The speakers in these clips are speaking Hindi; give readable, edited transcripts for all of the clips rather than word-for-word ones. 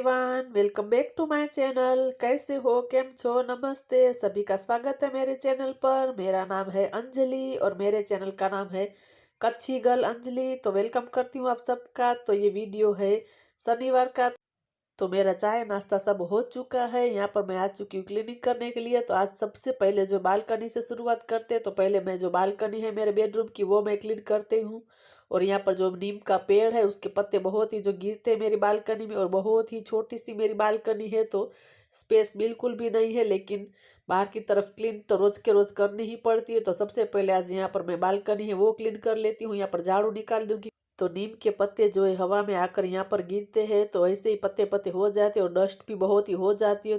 Everyone, welcome back to my channel. कैसे हो, केम छो, नमस्ते। सभी का स्वागत है मेरे चैनल पर। मेरा नाम है अंजलि और मेरे चैनल का नाम है कच्छी गर्ल अंजलि। तो वेलकम करती हूँ आप सबका। तो ये वीडियो है शनिवार का। तो मेरा चाय नाश्ता सब हो चुका है। यहाँ पर मैं आ चुकी हूँ क्लीनिंग करने के लिए। तो आज सबसे पहले जो बालकनी से शुरुआत करते हैं, तो पहले मैं जो बालकनी है मेरे बेडरूम की वो मैं क्लीन करती हूँ। और यहाँ पर जो नीम का पेड़ है उसके पत्ते बहुत ही जो गिरते हैं मेरी बालकनी में। और बहुत ही छोटी सी मेरी बालकनी है तो स्पेस बिल्कुल भी नहीं है, लेकिन बाहर की तरफ क्लीन तो रोज के रोज करनी ही पड़ती है। तो सबसे पहले आज यहाँ पर मैं बालकनी है वो क्लीन कर लेती हूँ। यहाँ पर झाड़ू निकाल दूंगी। तो नीम के पत्ते जो है हवा में आकर यहाँ पर गिरते हैं तो ऐसे ही पत्ते पत्ते हो जाते हैं और डस्ट भी बहुत ही हो जाती है।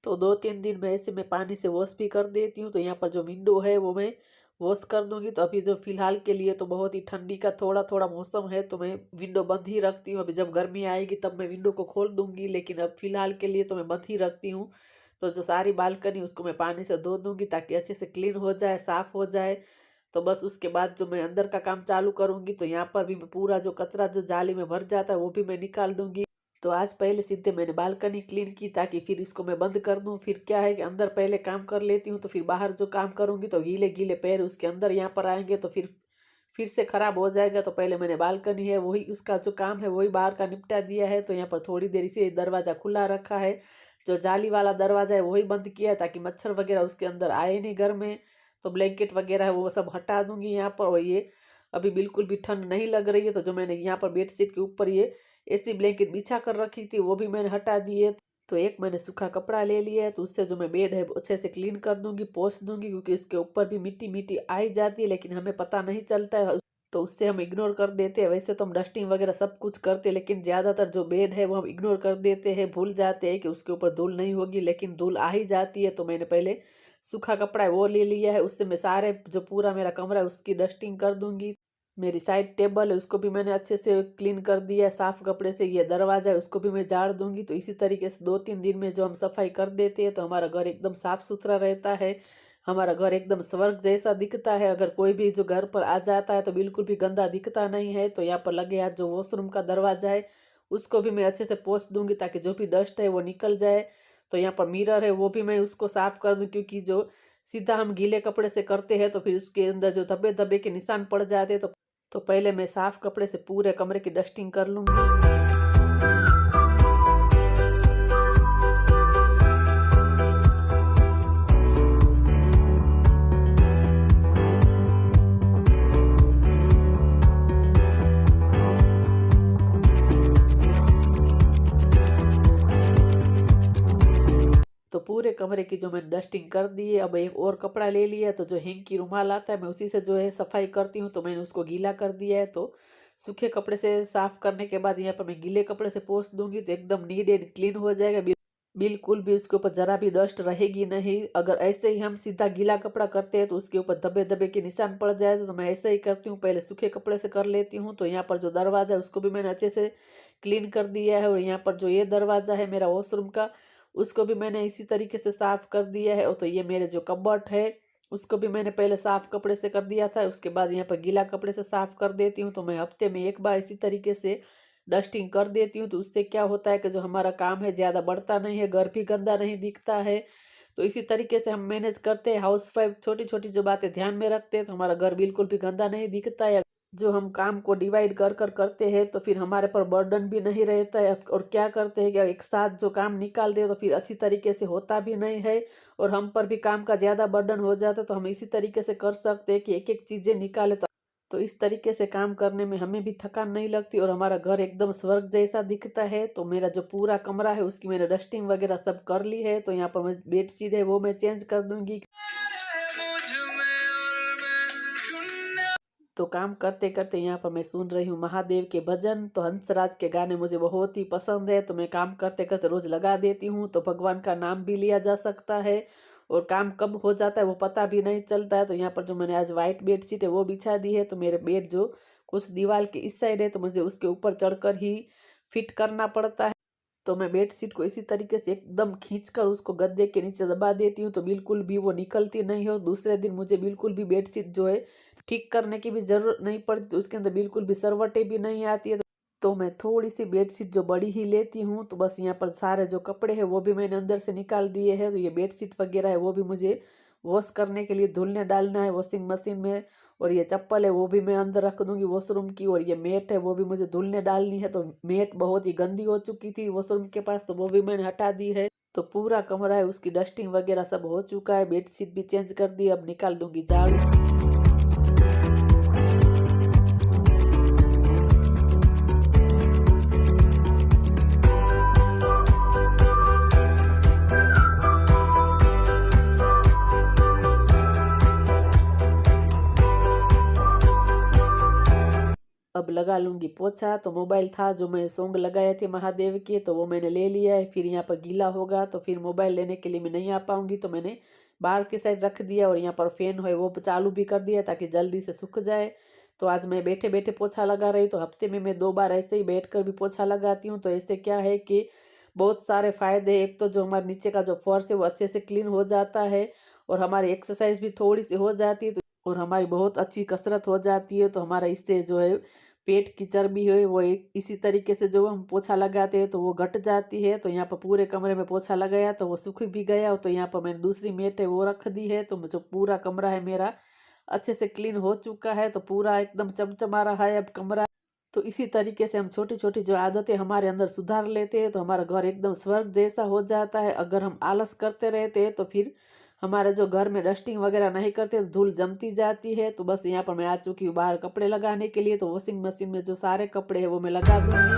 तो 2-3 दिन में ऐसे मैं पानी से वॉश भी कर देती हूँ। तो यहाँ पर जो विंडो है वो मैं वॉश कर दूंगी। तो अभी जो फिलहाल के लिए तो बहुत ही ठंडी का थोड़ा थोड़ा मौसम है तो मैं विंडो बंद ही रखती हूँ। अभी जब गर्मी आएगी तब मैं विंडो को खोल दूंगी, लेकिन अब फिलहाल के लिए तो मैं बंद ही रखती हूँ। तो जो सारी बालकनी उसको मैं पानी से धो दूंगी ताकि अच्छे से क्लीन हो जाए, साफ हो जाए। तो बस उसके बाद जो मैं अंदर का काम चालू करूंगी। तो यहाँ पर भी मैं पूरा जो कचरा जो जाली में भर जाता है वो भी मैं निकाल दूंगी। तो आज पहले सीधे मैंने बालकनी क्लीन की ताकि फिर इसको मैं बंद कर दूं। फिर क्या है कि अंदर पहले काम कर लेती हूँ तो फिर बाहर जो काम करूंगी तो गीले गीले पैर उसके अंदर यहाँ पर आएंगे तो फिर से खराब हो जाएगा। तो पहले मैंने बालकनी है वही उसका जो काम है वही बाहर का निपटा दिया है। तो यहाँ पर थोड़ी देर इसे दरवाजा खुला रखा है। जो जाली वाला दरवाजा है वही बंद किया है ताकि मच्छर वगैरह उसके अंदर आए नहीं घर में। तो ब्लैंकेट वगैरह है वो सब हटा दूंगी यहाँ पर। और ये अभी बिल्कुल भी ठंड नहीं लग रही है। तो जो मैंने यहाँ पर बेडशीट के ऊपर ये ऐसी ब्लैंकेट बिछा कर रखी थी वो भी मैंने हटा दी है। तो एक मैंने सूखा कपड़ा ले लिया है तो उससे जो मैं बेड है अच्छे से क्लीन कर दूंगी, पोंछ दूंगी, क्योंकि इसके ऊपर भी मिट्टी मिट्टी आई जाती है लेकिन हमें पता नहीं चलता है। तो उससे हम इग्नोर कर देते हैं। वैसे तो हम डस्टिंग वगैरह सब कुछ करते हैं लेकिन ज़्यादातर जो बेड है वो हम इग्नोर कर देते हैं, भूल जाते हैं कि उसके ऊपर धूल नहीं होगी, लेकिन धूल आ ही जाती है। तो मैंने पहले सूखा कपड़ा है वो ले लिया है, उससे मैं सारे जो पूरा मेरा कमरा है उसकी डस्टिंग कर दूंगी। मेरी साइड टेबल है उसको भी मैंने अच्छे से क्लीन कर दिया है साफ कपड़े से। ये दरवाजा है उसको भी मैं झाड़ दूंगी। तो इसी तरीके से 2-3 दिन में जो हम सफाई कर देते हैं तो हमारा घर एकदम साफ सुथरा रहता है। हमारा घर एकदम स्वर्ग जैसा दिखता है। अगर कोई भी जो घर पर आ जाता है तो बिल्कुल भी गंदा दिखता नहीं है। तो यहाँ पर लगे हाथ जो वॉशरूम का दरवाजा है उसको भी मैं अच्छे से पोंछ दूंगी ताकि जो भी डस्ट है वो निकल जाए। तो यहाँ पर मिरर है वो भी मैं उसको साफ कर दूं, क्योंकि जो सीधा हम गीले कपड़े से करते हैं तो फिर उसके अंदर जो धब्बे धब्बे के निशान पड़ जाते हैं। तो पहले मैं साफ कपड़े से पूरे कमरे की डस्टिंग कर लूंगी। तो पूरे कमरे की जो मैंने डस्टिंग कर दी है, अब एक और कपड़ा ले लिया। तो जो हिंग की रुमाल आता है मैं उसी से जो है सफाई करती हूँ। तो मैंने उसको गीला कर दिया है। तो सूखे कपड़े से साफ करने के बाद यहाँ पर मैं गीले कपड़े से पोंछ दूंगी तो एकदम नीट एंड क्लीन हो जाएगा। बिल्कुल भी उसके ऊपर जरा भी डस्ट रहेगी नहीं। अगर ऐसे ही हम सीधा गीला कपड़ा करते हैं तो उसके ऊपर धब्बे धब्बे के निशान पड़ जाए। तो मैं ऐसे ही करती हूँ, पहले सूखे कपड़े से कर लेती हूँ। तो यहाँ पर जो दरवाजा है उसको भी मैंने अच्छे से क्लीन कर दिया है। और यहाँ पर जो ये दरवाजा है मेरा वॉशरूम का उसको भी मैंने इसी तरीके से साफ कर दिया है। और तो ये मेरे जो कबर्ट है उसको भी मैंने पहले साफ कपड़े से कर दिया था, उसके बाद यहाँ पर गीला कपड़े से साफ कर देती हूँ। तो मैं हफ्ते में एक बार इसी तरीके से डस्टिंग कर देती हूँ। तो उससे क्या होता है कि जो हमारा काम है ज़्यादा बढ़ता नहीं है, घर भी गंदा नहीं दिखता है। तो इसी तरीके से हम मैनेज करते हैं। हाउस वाइफ छोटी छोटी जो बातें ध्यान में रखते हैं तो हमारा घर बिल्कुल भी गंदा नहीं दिखता है। जो हम काम को डिवाइड कर कर करते हैं तो फिर हमारे पर बर्डन भी नहीं रहता है। और क्या करते हैं कि एक साथ जो काम निकाल दे तो फिर अच्छी तरीके से होता भी नहीं है और हम पर भी काम का ज़्यादा बर्डन हो जाता है। तो हम इसी तरीके से कर सकते हैं कि एक एक चीज़ें निकाले। तो इस तरीके से काम करने में हमें भी थकान नहीं लगती और हमारा घर एकदम स्वर्ग जैसा दिखता है। तो मेरा जो पूरा कमरा है उसकी मैंने डस्टिंग वगैरह सब कर ली है। तो यहाँ पर मैं बेडशीट है वो मैं चेंज कर दूंगी। तो काम करते करते यहाँ पर मैं सुन रही हूँ महादेव के भजन। तो हंसराज के गाने मुझे बहुत ही पसंद है तो मैं काम करते करते रोज लगा देती हूँ। तो भगवान का नाम भी लिया जा सकता है और काम कब हो जाता है वो पता भी नहीं चलता है। तो यहाँ पर जो मैंने आज वाइट बेडशीट है वो बिछा दी है। तो मेरे बेड जो कुछ दीवार के इस साइड है तो मुझे उसके ऊपर चढ़कर ही फिट करना पड़ता है। तो मैं बेडशीट को इसी तरीके से एकदम खींचकर उसको गद्दे के नीचे दबा देती हूँ तो बिल्कुल भी वो निकलती नहीं हो। दूसरे दिन मुझे बिल्कुल भी बेडशीट जो है ठीक करने की भी ज़रूरत नहीं पड़ती। तो उसके अंदर बिल्कुल भी सरवटें भी नहीं आती है। तो मैं थोड़ी-सी बेडशीट जो बड़ी ही लेती हूँ, तो बस यहाँ पर सारे जो कपड़े हैं वो भी मैंने अंदर से निकाल दिए हैं। तो ये बेडशीट वगैरह है वो भी मुझे वॉश करने के लिए धुलने डालना है वॉशिंग मशीन में। और ये चप्पल है वो भी मैं अंदर रख दूँगी वॉशरूम की। और ये मैट है वो भी मुझे धुलने डालनी है। तो मैट बहुत ही गंदी हो चुकी थी वॉशरूम के पास, तो वो भी मैंने हटा दी है। तो पूरा कमरा है उसकी डस्टिंग वगैरह सब हो चुका है, बेडशीट भी चेंज कर दी, अब निकाल दूँगी झाड़ू। अब लगा लूँगी पोछा। तो मोबाइल था जो मैं सॉन्ग लगाए थे महादेव के, तो वो मैंने ले लिया है। फिर यहाँ पर गीला होगा तो फिर मोबाइल लेने के लिए मैं नहीं आ पाऊँगी, तो मैंने बाहर की साइड रख दिया। और यहाँ पर फ़ैन है वो चालू भी कर दिया ताकि जल्दी से सूख जाए। तो आज मैं बैठे-बैठे पोछा लगा रही हूँ, तो हफ्ते में मैं 2 बार ऐसे ही बैठकर भी पोछा लगाती हूँ। तो इससे क्या है कि बहुत सारे फ़ायदे हैं। एक तो जो हमारे नीचे का जो फर्श है वो अच्छे से क्लीन हो जाता है, और हमारी एक्सरसाइज़ भी थोड़ी-सी हो जाती है, तो और हमारी बहुत अच्छी कसरत हो जाती है। तो हमारा इससे जो है पेट की चर्बी है वो एक इसी तरीके से जो हम पोछा लगाते हैं तो वो घट जाती है। तो यहाँ पर पूरे कमरे में पोछा लगाया तो वो सूख भी गया। तो यहाँ पर मैंने दूसरी मैट है वो रख दी है। तो जो पूरा कमरा है मेरा अच्छे से क्लीन हो चुका है, तो पूरा एकदम चमचमा रहा है अब कमरा। तो इसी तरीके से हम छोटी-छोटी जो आदतें हमारे अंदर सुधार लेते हैं तो हमारा घर एकदम स्वर्ग जैसा हो जाता है। अगर हम आलस करते रहते हैं तो फिर हमारे जो घर में डस्टिंग वगैरह नहीं करते तो धूल जमती जाती है। तो बस यहाँ पर मैं आ चुकी हूँ बाहर कपड़े लगाने के लिए। तो वॉशिंग मशीन में जो सारे कपड़े हैं वो मैं लगा दूँगी।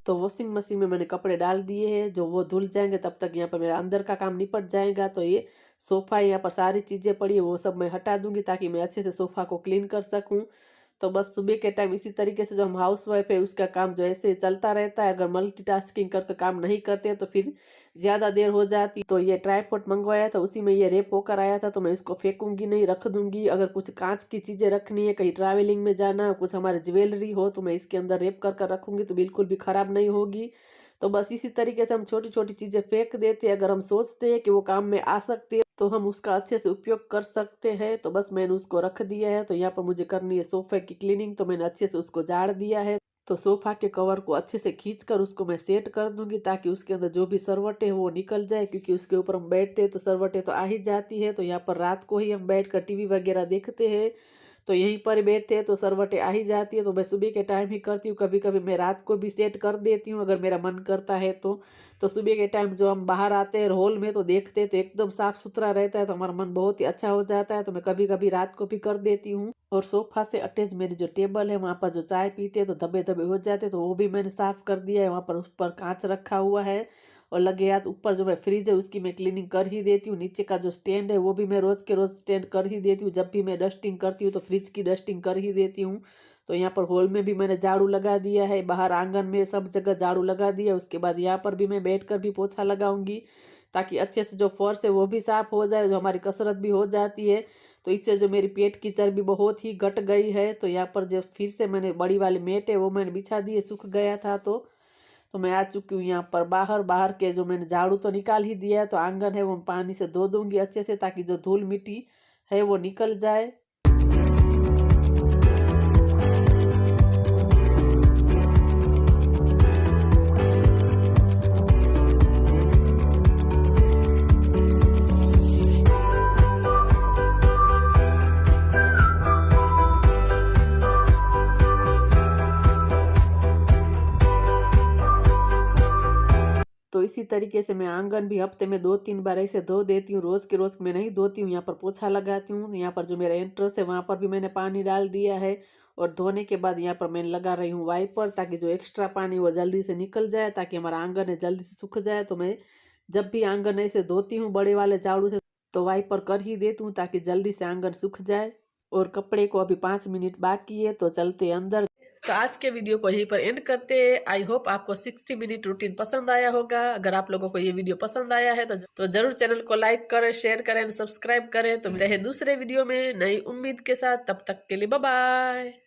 तो वॉशिंग मशीन में मैंने कपड़े डाल दिए हैं, जो वो धुल जाएँगे तब तक यहाँ पर मेरा अंदर का काम निपट जाएगा। तो ये सोफ़ा यहाँ पर सारी चीज़ें पड़ी है वो सब मैं हटा दूँगी ताकि मैं अच्छे से सोफ़ा को क्लीन कर सकूँ। तो बस सुबह के टाइम इसी तरीके से जो हम हाउसवाइफ़ है उसका काम जो ऐसे चलता रहता है। अगर मल्टीटास्किंग करके काम नहीं करते हैं तो फिर ज़्यादा देर हो जाती। तो ये ट्राइपॉड मंगवाया था उसी में ये रैप होकर आया था, तो मैं इसको फेंकूँगी नहीं, रख दूँगी। अगर कुछ काँच की चीज़ें रखनी है, कहीं ट्रैवलिंग में जाना, कुछ हमारी ज्वेलरी हो तो मैं इसके अंदर रैप कर कर रखूँगी तो बिल्कुल भी ख़राब नहीं होगी। तो बस इसी तरीके से हम छोटी-छोटी चीज़ें फेंक देते हैं। अगर हम सोचते हैं कि वो काम में आ सकती है तो हम उसका अच्छे से उपयोग कर सकते हैं। तो बस मैंने उसको रख दिया है। तो यहाँ पर मुझे करनी है सोफ़े की क्लीनिंग, तो मैंने अच्छे से उसको झाड़ दिया है। तो सोफ़ा के कवर को अच्छे से खींचकर उसको मैं सेट कर दूँगी ताकि उसके अंदर जो भी सरवटें हैं वो निकल जाए, क्योंकि उसके ऊपर हम बैठते हैं तो सरवटें तो आ ही जाती है। तो यहाँ पर रात को ही हम बैठकर टीवी वगैरह देखते हैं, तो यहीं पर बैठते हैं तो सरवटें आ ही जाती है। तो मैं सुबह के टाइम ही करती हूँ, कभी-कभी मैं रात को भी सेट कर देती हूँ अगर मेरा मन करता है तो। तो सुबह के टाइम जो हम बाहर आते हैं हॉल में तो देखते हैं तो एकदम साफ-सुथरा रहता है, तो हमारा मन बहुत ही अच्छा हो जाता है। तो मैं कभी-कभी रात को भी कर देती हूँ। और सोफ़ा से अटैच मेरी जो टेबल है वहाँ पर जो चाय पीते हैं तो धब्बे-धब्बे हो जाते हैं, तो वो भी मैंने साफ़ कर दिया है। वहाँ पर उस पर काँच रखा हुआ है, और लगे हाथ ऊपर जो मैं फ्रिज है उसकी मैं क्लीनिंग कर ही देती हूँ। नीचे का जो स्टैंड है वो भी मैं रोज़ के रोज़ स्टैंड कर ही देती हूँ। जब भी मैं डस्टिंग करती हूँ तो फ्रिज की डस्टिंग कर ही देती हूँ। तो यहाँ पर हॉल में भी मैंने झाड़ू लगा दिया है, बाहर आंगन में सब जगह झाड़ू लगा दिया है। उसके बाद यहाँ पर भी मैं बैठकर भी पोछा लगाऊंगी ताकि अच्छे से जो फर्श है वो भी साफ हो जाए, जो हमारी कसरत भी हो जाती है। तो इससे जो मेरी पेट की चर्बी बहुत ही घट गई है। तो यहाँ पर जो फिर से मैंने बड़ी वाली मैट है वो मैंने बिछा दी है, सूख गया था। तो मैं आ चुकी हूँ यहाँ पर बाहर। बाहर के जो मैंने झाड़ू तो निकाल ही दिया है, तो आंगन है वो पानी से धो दूंगी अच्छे से ताकि जो धूल मिट्टी है वो निकल जाए। तो इसी तरीके से मैं आंगन भी हफ्ते में 2-3 बार ऐसे धो देती हूँ, रोज़ के रोज़ मैं नहीं धोती हूँ। यहाँ पर पोछा लगाती हूँ, यहाँ पर जो मेरा एंट्रेंस है वहाँ पर भी मैंने पानी डाल दिया है। और धोने के बाद यहाँ पर मैं लगा रही हूँ वाइपर, ताकि जो एक्स्ट्रा पानी वो जल्दी से निकल जाए, ताकि हमारा आंगन है जल्दी से सूख जाए। तो मैं जब भी आंगन ऐसे धोती हूँ बड़े वाले झाड़ू से तो वाइपर कर ही देती हूँ ताकि जल्दी से आंगन सूख जाए। और कपड़े को अभी 5 मिनट बाकी है तो चलते अंदर। तो आज के वीडियो को यहीं पर एंड करते हैं। आई होप आपको 60 मिनट रूटीन पसंद आया होगा। अगर आप लोगों को ये वीडियो पसंद आया है तो जरूर चैनल को लाइक करें, शेयर करें, सब्सक्राइब करें। तो मिलते हैं दूसरे वीडियो में नई उम्मीद के साथ, तब तक के लिए बाय बाय।